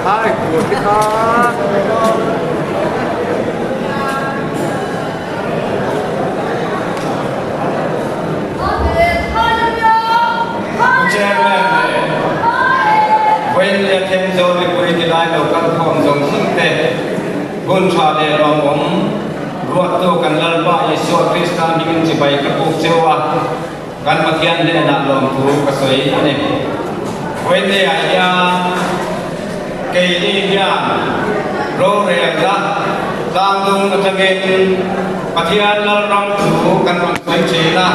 ai của cái đó when the thêm dâu thì quay thì lại đầu các phòng giống sinh tệ buôn trà để lòng ống ruột tu cần lăn ba Yesu Krista mình chỉ bày các cuộc siêu à cần mặc hiện để làm lòng thú các sấy này when they are young cây đi young rô rè ra đang dung ở trong bên phát hiện là lòng thú cần mặc sấy chế ra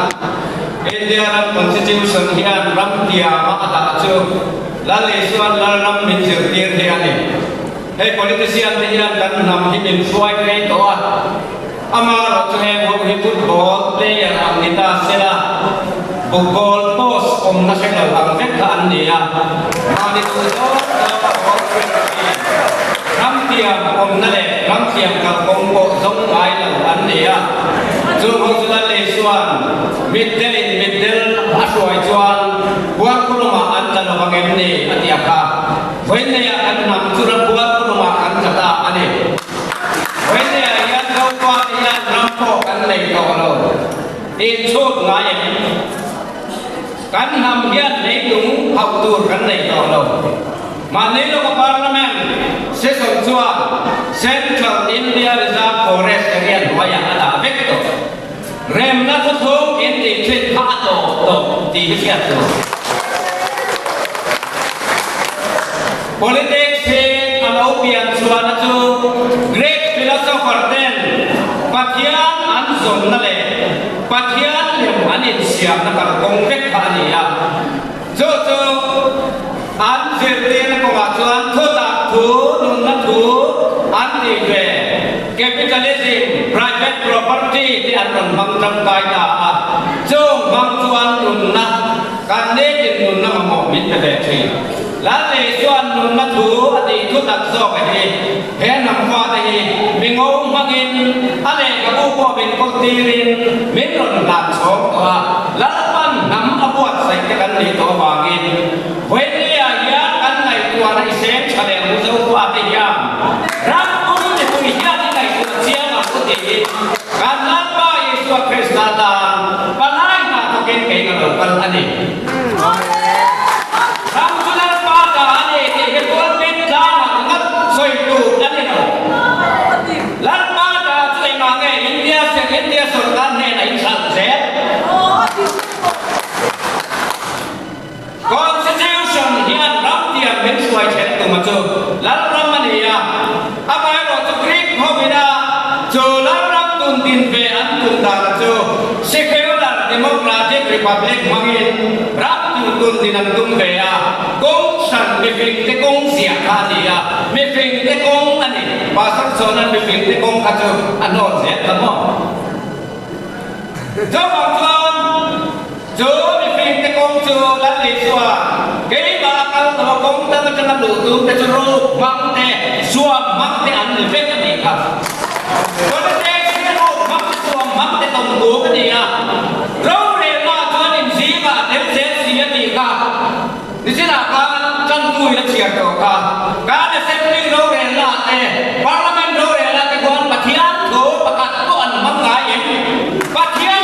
India Constitution hiện ram tia mà đã chưa là lệ xuân là ram mình dự tiền thì anh hay politician thì hiện đang nằm thì mình xoay cái đó ama lo cho em hôm hi football player ang nita sila football post om na sila ang vekhan niya mani tudo ram tiang om na le ram tiang ka kong ko song ai la an niya chu mo chu la le suan middle asoi chuan buat kuluma an ta no bangem ni atia ka when ne an nam chu ra buat kuluma an ta ani when ne ya đâu qua thì ya rampo kan nei to lo in chut ngai kan nam hian nei dung học tur kan nei to lo mà nei lo parliament session chua Central India Reserve Forest again hoya ada vector rem na ko thong in the trip ha to ti hiat to politics he alo pian chua na chu great philosopher then pathian an zom na le pathian lem anin siam na kar kong vek khani ya jo an zerte na ko ga chuan thu ta thu nun na thu an ti ve capitalism private property ti an ron mang tam kai ta jo mang chuan nun na kan ne tin nun na mo min te thi lá lệ xuân nun na thu ati thu tak zo ka hi he nam wa ta hi mingong mangin ale ka bu po bin ko tirin min ron lam chok wa la pan nam abuat sai ka kan ni to wangin when ya ya kan nai tua nai sem chale mu zo wa te ya ram kum ni ku ya ni nai ku sia ma ku ti kan la ba Yesu Krista da palai na to ken ke na lo kan ani India Sultan ne na insan set Constitution hian ram tiang ben suai set tu ma chu lan ram mania abai ro chu Greek homina chu lan ram tun tin ve an tun da chu secular democratic republic mangin ram tun tin an tum ve a kong san me phing te kong sia kha dia me phing te kong ani pa san sonan me phing te kong kha chu anon set ta mo cho bằng chuan chú bị phim cái công chú lát lì xua cái bà cao tao công ta cho nó đủ tướng ta cho rô măng tè xua măng tè ăn được phép cái gì cả có nó tè cái rô măng xua măng tè tổng cố cái gì à râu rè mà cho nên gì mà đến dễ gì cái gì cả thì thế nào cả chân cùi nó chia cả cả để xem như râu rè là tè parliament râu rè là cái quan mà thiên cố mà cắt có ăn măng gái vậy mà thiên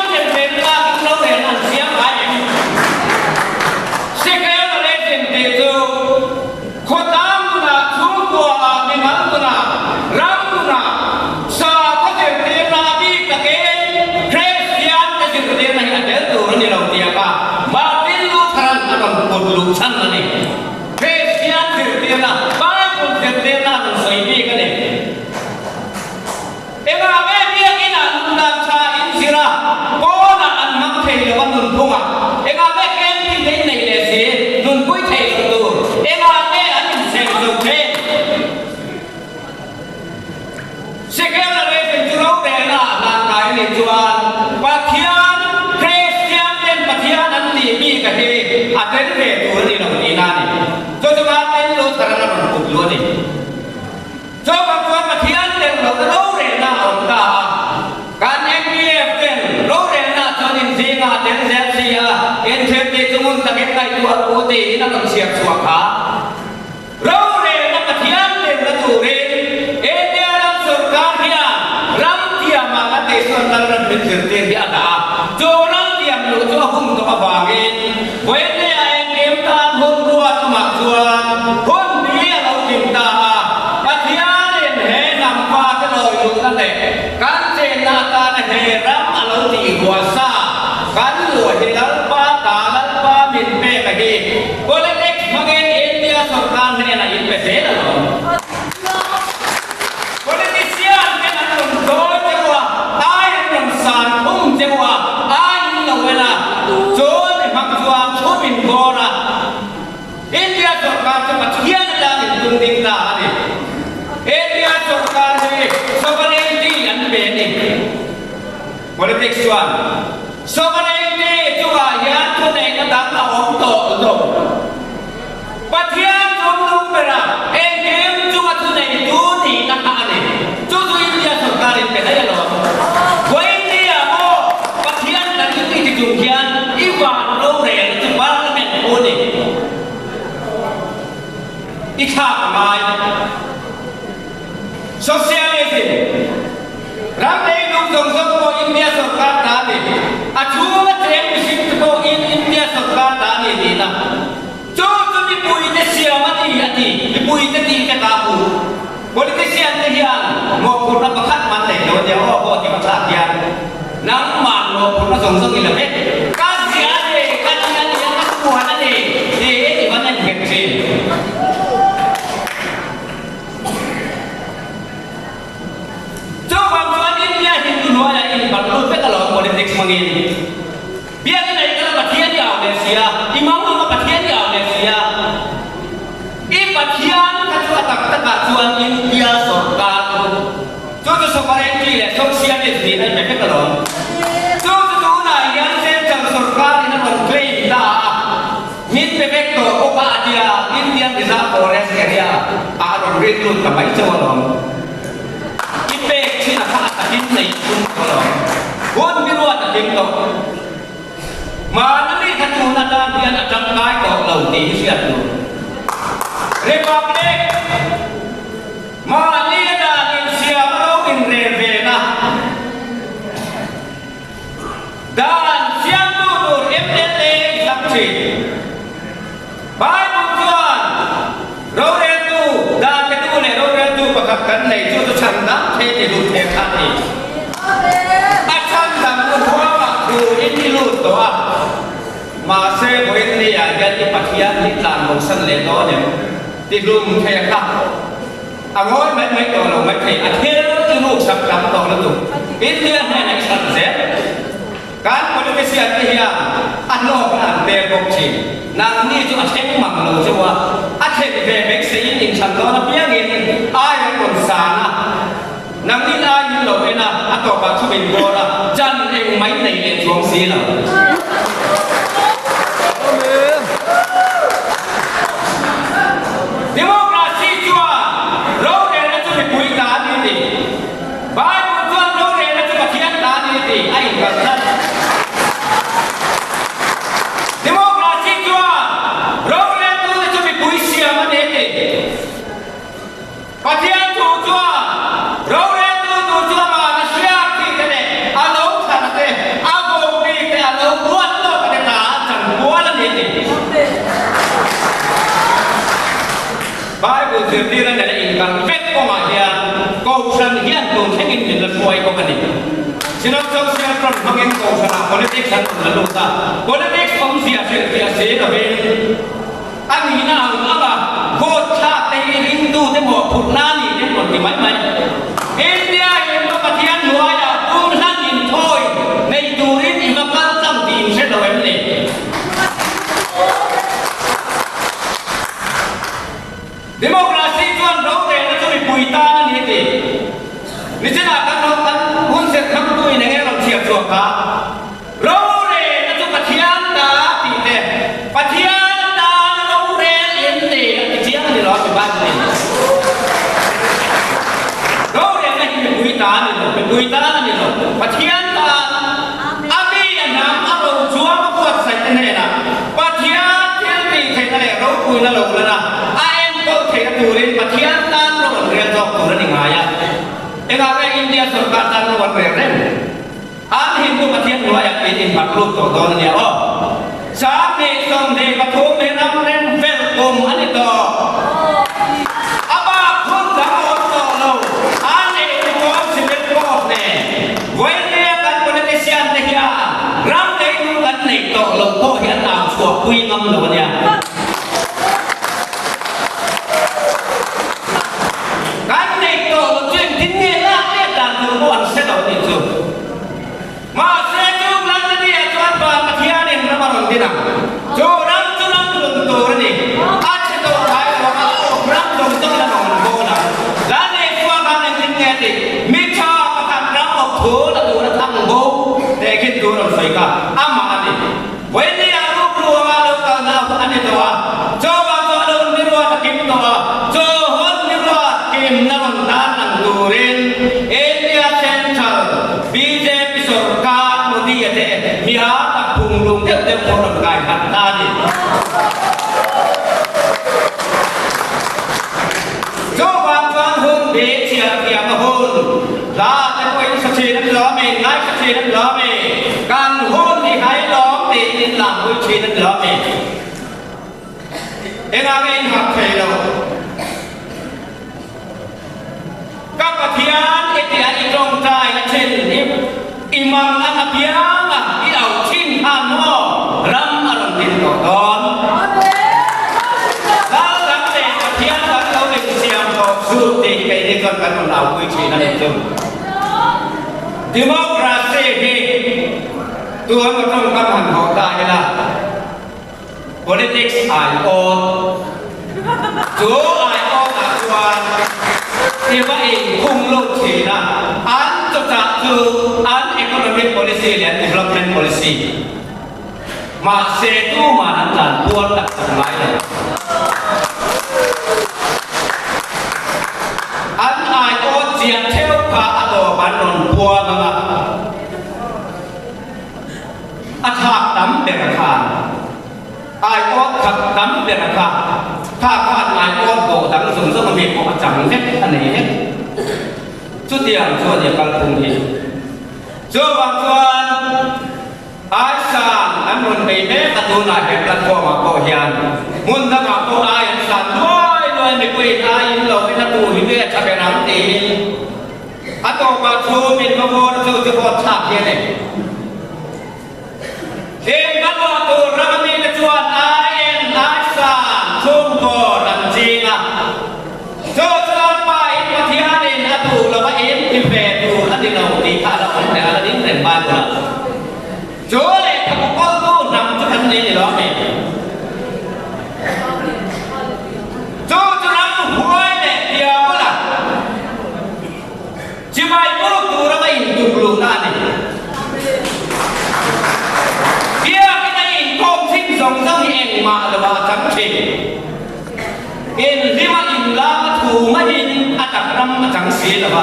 lục sang là này, Christian thực tiền là, Bible thực tiền là mình xây đi cái này. Em à bé kia cái nào cũng làm cha in xí ra, có là ăn mắm thầy là con nôn phung à. Em à bé kem thì đến này để xí, nôn cuối thầy rồi tù. Em à bé ăn xem được thế. Sẽ kéo là đây phải chú rốt để là cái này chuan, và thiên Christian nên và thiên ăn gì đi cái gì. Ada ni tu ni nak ina ni. Jadi kita ni lo terang nak buat ni. Coba buat makian dan lo rena kita. Kan MPF kan lo rena jadi singa dan sia. NCT cuma tak kita itu aku ti nak siap suaka. Lo rena makian hoàng in với lẽ em kiếm ta hôn ruột mặc chuan hôn bí lâu tìm ta và thiên liền hệ nằm qua cái lời lục ta này cán trên ta này hệ rắm lâu thì hòa xa cán lụa thì lắm ba ta lắm ba mình bê cái gì có lẽ đấy mà nghe India sọc can này là in về thế là politician cái nó làm dối chứ hòa ai làm sàn không chứ hòa ai là vậy là dối để mặc chuan số mình có ra India sọc can cho mặt thiên là mình tung tin ta đi India sọc can thì sovereignty anh biết đi politics chuan sovereignty chú à ya chú này nó đang là ông tổ rồi và thiên chúng lúc bây giờ em kiếm chú à chú này chú thì nó hạ đi chú India sọc can thì phải thấy rồi với India mo và thiên là những cái dùng thiên Ivan lâu rồi chú parliament ôn đi ít khác mai socialism rằng đây lúc dòng sông của India sọc can đã đi chú mà thêm cái gì của India sọc can đã đi là chú đi bùi cái xìa mà đi bùi cái gì cái cà bù politician cái gì một cuộc nó bắt khát mặt này rồi giờ họ thì bắt khát gì nắng màn một cuộc nó dòng sông gì là biết cái gì đấy cái buồn đấy thì vẫn là việc gì chú bằng chuan India thì cứ nói là in bắt luôn phải kalau politics mangin biar cái này cái là thiên giàu để xia imam nó bắt thiên giàu để xia im bắt thiên cái chú ta tất chuan India sọc can chú sovereignty là socialism này phải kalau chú này yang xem trong sọc can nó còn claim ta min perfecto opa dia Indian Reserve Forest area aron red luôn cả mấy châu lòng ipe chỉ là khác in này cũng kalau vốn biết luôn là chính tốt mà nó đi thành chúng ta đang đi ăn trong cái cổ đầu tí xuyên luôn Republic mà đi là in xia mà đâu in rề về na dan siang tu tur FTA sắp chỉ bài bút chuan râu rê tu dan cái tu này râu rê tu và các cắn này cho tôi chẳng đáp thế thì lụt thế khác đi ini lu toa mà xe của anh này à gần như bát hiền đi làm một sân lễ đó nhỉ đi luôn theo khác ngồi mấy đồ là mấy thầy thiên cái lu sắp lắm đó là tụ ít thiên này sẵn dễ cán của cái xe cái hiền ăn lo làm tiền công trình nàng đi cho anh mặc lầu cho qua anh thấy về mấy xe in sẵn đó nó biết nghìn ai còn sàn à nang đi ai như lầu này na anh tổ bác chú mình vô là chân em máy này để xuống xí là democracy chua râu để nó cho mình bùi đá đi đi bài một tuần râu để nó cho mình thiên đá đi đi anh cần thật democracy chua râu để nó cho mình bùi xìa mà đi đi và thiên chủ chua râu để nó cho mà nó xìa thì cái này alo thật đấy alo đi cái alo buồn đó cái này chẳng buồn là gì bài của thầy đi ra này in căn vết có mà hiện câu sân hiện tồn thế in thì là xuôi có cái gì xin ông trong xe trong không in câu sân politics là luôn ta politics ông xìa là bên anh nghĩ nào mà vô cha tây Hindu thế một phút nani thế một thì mấy India hiện có cái thiên hóa là cũng sang nhìn thôi này tu đến thì mà căn tâm tìm sẽ đổi em này democracy tuan rau để nó cho mình bùi ta như thế này thế nào các nó muốn sẽ thăm tôi này nghe làm chuyện chuột cả rau để nó cho cái thiên ta thì thế cái thiên ta nó rau để yên để cái chiếc thì nó chỉ ban này rau để nó mình bùi ta này rồi mình bùi ta này rồi cái thiên ta ami là nam áp đầu chúa nó quật sạch thế này nè cái thiên thì thế này rau bùi nó lẩu lên nè câu thầy tu lên mà thiên tan rồi còn riêng cho tu lên những ai à? Em nói cái India sơ tan tan rồi còn riêng đấy. Anh Hindu mà thiên nói là cái in bạc luôn tổ đó là nhiều. sáng đi xong thì có thuốc để nắm lên về cùng anh đi to ba không dám một to lâu anh đi có sự biết có nè với nghe các politician này kia rắm đấy cũng gần này to lâu có hiện nào của quy ngâm rồi nha cái này to là chuyện thiên nhiên là biết là từ bọn sẽ đầu tiên rồi mà sẽ chung lắm cái gì cho anh bà mà thiên nhiên nó mà thế nào cho lắm luôn tôi này anh sẽ tôi phải có lắm luôn tôi là còn vô nào là này qua ban này thiên nhiên thì mi cha mà làm lắm một thứ là tôi là thằng bố để khi tôi làm phải cả mà anh đi với đi ăn lúc luôn mà lúc nào anh đi đâu cho bạn cho đơn đi luôn kiếm đâu cho hơn đi luôn kiếm nó bằng đá bằng đồ lên India Central BJP सरकार मोदी येते बिहार तक पुंगलुंग ते फोरम काय खाता नि जो बांगवान होन बे चिया किया होन ला ते कोई सचे नन लो में नाय सचे नन लो में कान होन नि हाय लोम ते इन लाम कोई छे नन लो में एंगा में इन हाथ थे लो các bậc thiền itia trong trai là trên imam là biang đi đầu chín hàn ho ram aron tin to don la ram te thiền là đâu để siam ko su te cái đi con cái nào quy chế là được democracy thì tôi mà trong các hành họ ta là politics ai on chúa ai on là quan thì vậy cùng lúc thì là án cho ta từ án economic policy and development policy mà sẽ tu mà nắm đàn buôn đặt trong lái này án ai có diện theo cả đồ bán đồn buôn mà ăn hạt đắm để là khả ai có thật đắm để là khảถ้าขาดงานก็โบดังสูงซึ่งมันมีความจำเน็ตอันนี้ชุดเดียวส่วนเดียวกันตรงนี้ส่วนบางส่วนอาสาอันมันไม่แม้ตัวนายเป็นการฟ้องมาโกยานมุนทั้งหมดตัวอาสาด้วยไม่คุยอายินเราเป็นตัวหิเวชเป็นน้ำตีอันต่อมาชูมินมาโบนชูจะโบนฉากยังไงเอ็มกันว่าตัวรัฐมีจวนอาสาchung bò làm gì à cho ba ít mà thiên nên đã tụ là ba ít thì về tụ là đi đầu thì thà là vấn đề là đến thành ban rồi chỗ này thằng con tu nằm cho anh đi đó này cho nó vui này điều là chỉ mai bước tụ nó bay tụ luôn ra này kia cái này không sinh sống trong hiện mà là bà trắng chỉ in lima in la thu ma in atak ram ma chang si la ba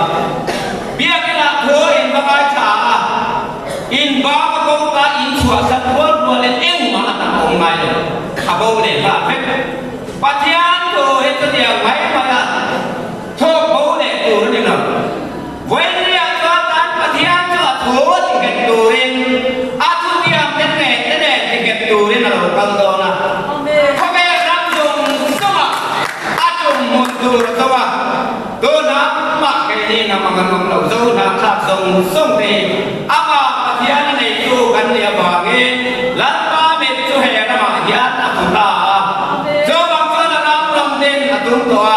bia ke la tho in ba kai cha in ba ma ko ta in chua sa thon mo le eng ma ta ong mai le a bo le ba phe pathian to he ta dia mai ma la tho bo le tu ni na when ya ta tan pathian cho tho ti ke tu rin a tu dia pen ne ti ke tu rin na ro kan do na tôi nắm mặc cái gì nằm bằng ngọn đầu dâu nắm sạc dòng sông thì áp vào thì anh này chú gần địa bảo nghe lát ba mệt chú hè nó mà thì anh đã phụ ta cho bằng cho là nắm lòng tên là đúng rồi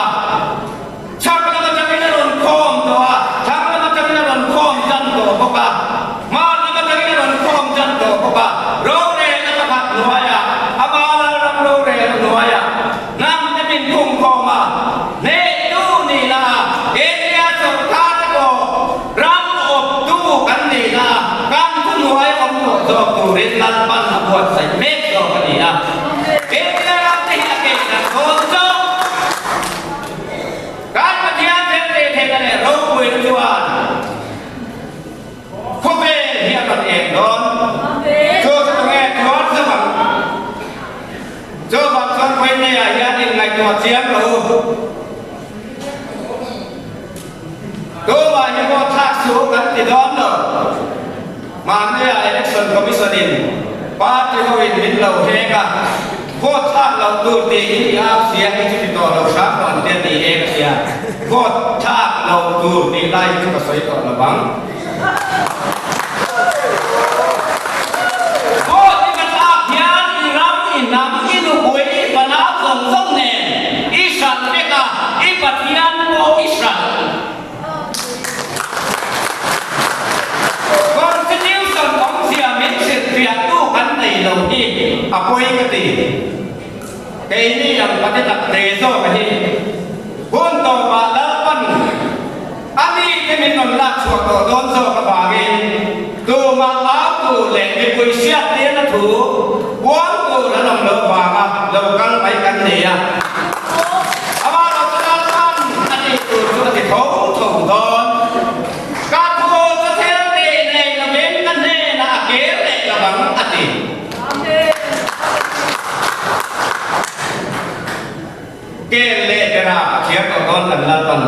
chắc là nó chắc là đồn khom rồi chắc là nó chắc là đồn khom chân rồi các bạn mà nó chắc là đồn khom chân rồi các bạn rô đề nó bắt nói à áp vào là nắm rô đề nó nói à nắm cái mình không khom à tu rin lan pan na buat sai mek lo ka ni a e la ram te ha ke na ko cho kan ma dia te ka ne ro ko in chuan ko be hia ka em don cho to nghe thot sa bằng cho bằng con quên này à gia đình ngày tuột chiếm rồi tôi mà những con thác xuống gần thì đón rồi mà đây là election commission in ป้าที่เขาเห็นเราเฮกะโคตรชาติเราดูดีอาเสียที่ติดต่อเราช้าก่อนเดือนนี้เองเสียโคตรชาติเราดูดีไล่ที่กระสอยต่อระบังโคตรที่มันอาเพียนรำอินำอินุบุยปนาส่งส่งเนอิสระเมกะอิปัทยันโออิสระก่อนจะนิ้วส่งของเสียเม็ดเสียเปียตู้กันในเราที่อภัยกันดีเกนี่ยังปฏิบัติเตโซกันที่บุญต่อมาแล้วปันอันนี้ที่มีนนลักชัวตัวโดนโซกับบากินตัวมาอาตัวเล่นมีปุยเสียเตี้ยนะถูวันตัวแล้วน้องเลิกวางเรากันไปกันเนี่ยอามาเราจะนั่งกันอันนี้ตัวตัวที่เขาถูกโดนการโทษจะเทเนในระเบียงกันเนนะเกลในระบังอันนี้เกลเลกระราเชียบกับคนกันละตัน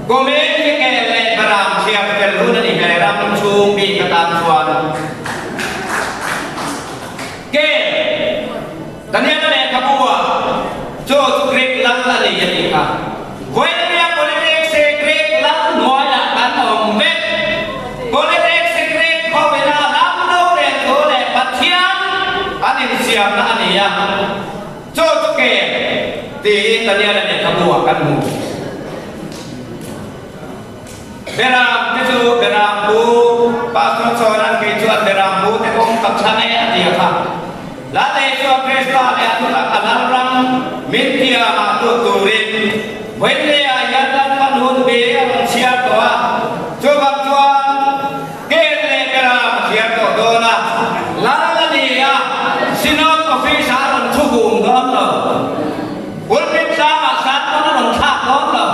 กูเมย์ที่เกลเลกระราเชียบเป็นรู้นั่นเองไงรำชูมีกระตามชวนเกลตอนนี้นั่นเองครับบัวโจตุกริกลังละนี่ยังอีกครับเว้ยเนี่ยคนเด็กเสกริกลังหัวหลักกันอมเม็ดคนเด็กเสกริกเขาเวลารับดูเด็กโตเด็กปัจเจียนอันนี้เสียบนะอันนี้ยังโจตุกเกลตีตอนนี้นั่นเองครับบัวกันหมู่Beram itu berambu, pastor seorang kejuan berambu, tepung kapsane dia kan. Lalu itu Krista dia tu tak kenal orang, mintia makhluk turin. Wende ayat dan panun dia siap doa. Coba tuan, kene beram siap doa. Lalu dia sinot office aron cukup doa. Ulpit sama saat mana mentak doa.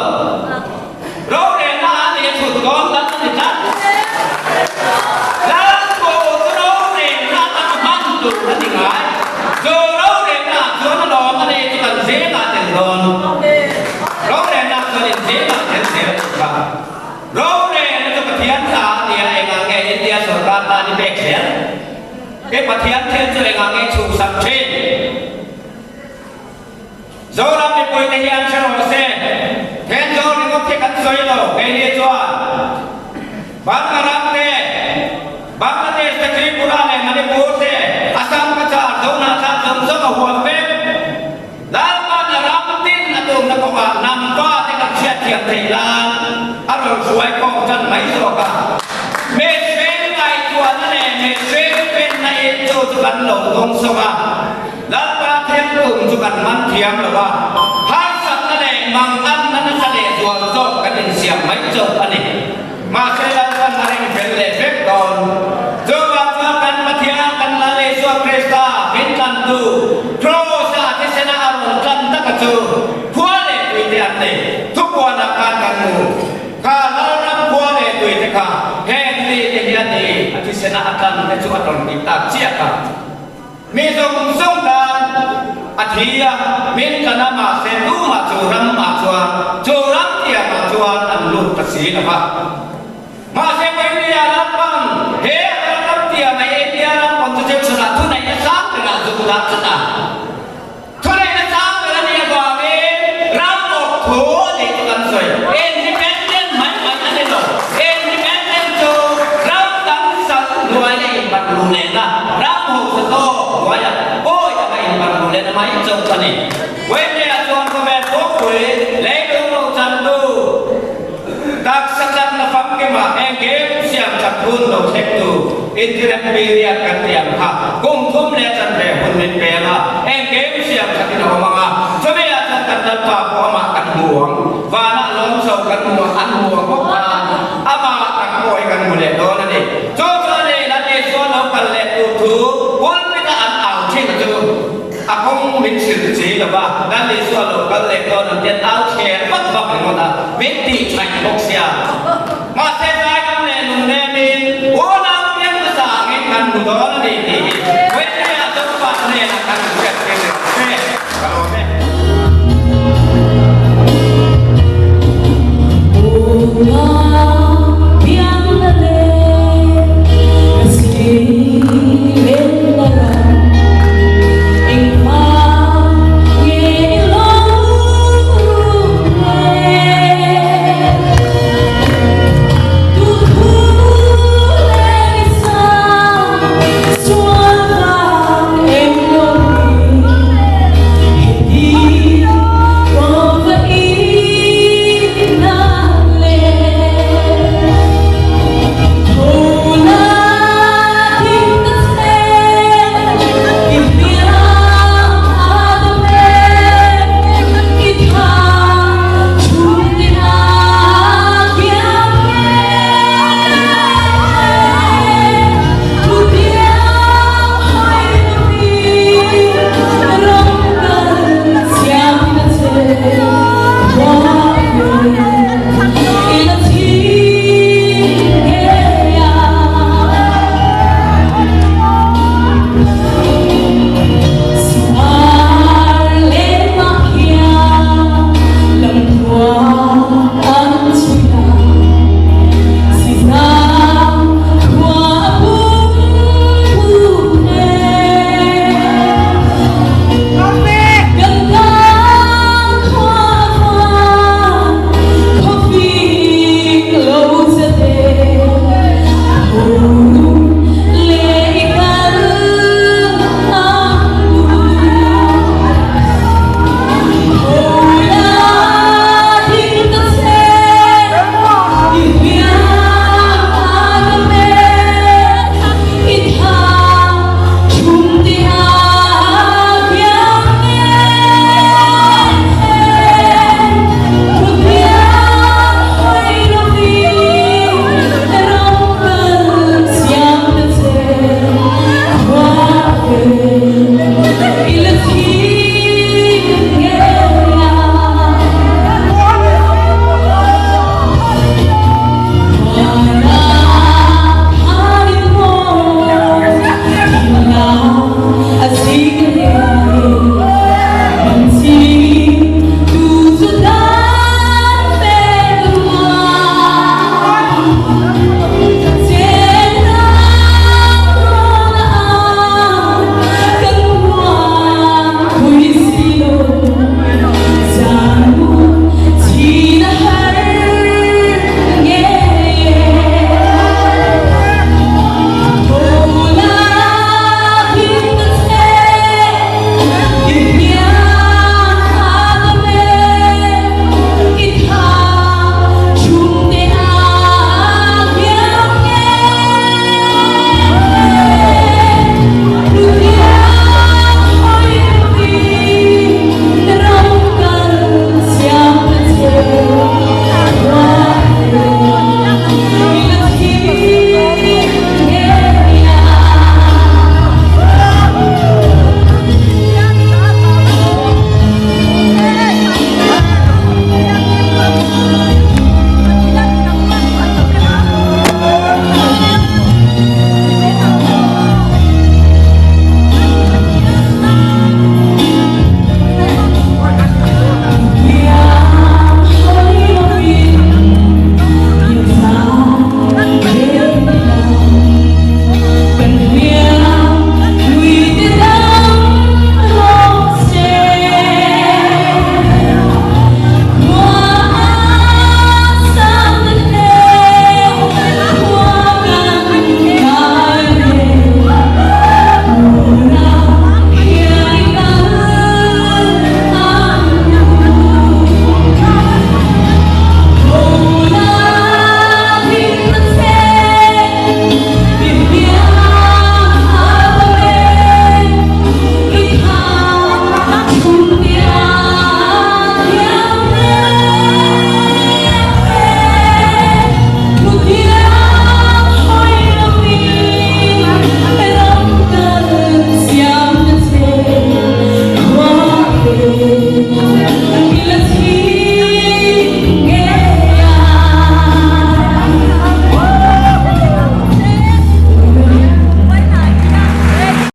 Roh con đã thành thật đã cổ rô để ra ta bắt được nó thì ngái rồi rô để là chúa nó đòn nó đây cho cần dễ là tiền đòn rô để là cho tiền dễ là tiền dễ rô để nó cho cái thiên giả thì anh nghe India sửa ra ta đi bẹt xén cái mặt thiên thiên cho anh nghe chủ sập trên rồi làm cái quay tay anh cho nó xe thiên rồi nó có thể cắt xoay đâu cái này cho Bangladesh ke Tripura le Manipur se Assam ka cha Dona cha Samsa ka huam pe Lama na ramtin atum na ko nam pa te ka sia thiam thei lan aro suai ko chan mai so ka me sen kai tua na ne me sen pen na e cho chu kan lo dong so ka lama them tum chu kan man thiam lo wa har sat na ne mang an na na sa le suam so ka din siam mai cho ani ma se la kan na reng pen le pek don coba kan mathia kan la le so Krista bin kan tu tro sa te sena aron kan ta ka chu khwa le tui te an ne thuk wa na kan kan mu ka la na khwa le tui te ka he ni te ya ni ati sena akan te chu aton ni ta chia ka mi song dan athia min kana ma se tu ma chu ram tia ma chuan an lu ta si na ba Masih India lapang, lapang dia India lapang tu cek surat tu naik sam dengan surat sana. Tu naik sam dengan dia bawa ramok tu di tuan soy. Independent mana ada lo. Independent tu ram tak sah dua ni empat bulan lah. Ramok satu dua ya. Oh ya empat bulan mai jauh ni. Wende tuan komen pokoi, lego mau candu. Tak sekat nafam kema engkem siam cakun lo sektu internet media kan tiang ha kum le chan be hun min be la engkem siam cakin omanga coba ya chan kan pa ko ma kan buang wa na lom so kan buang an buang ko ka ama tak koi kan mule do na ni cho le la le so lo kan le tu pun kita an au chin tu akong min sil ji la ba na le so lo kan le do na tian au che pat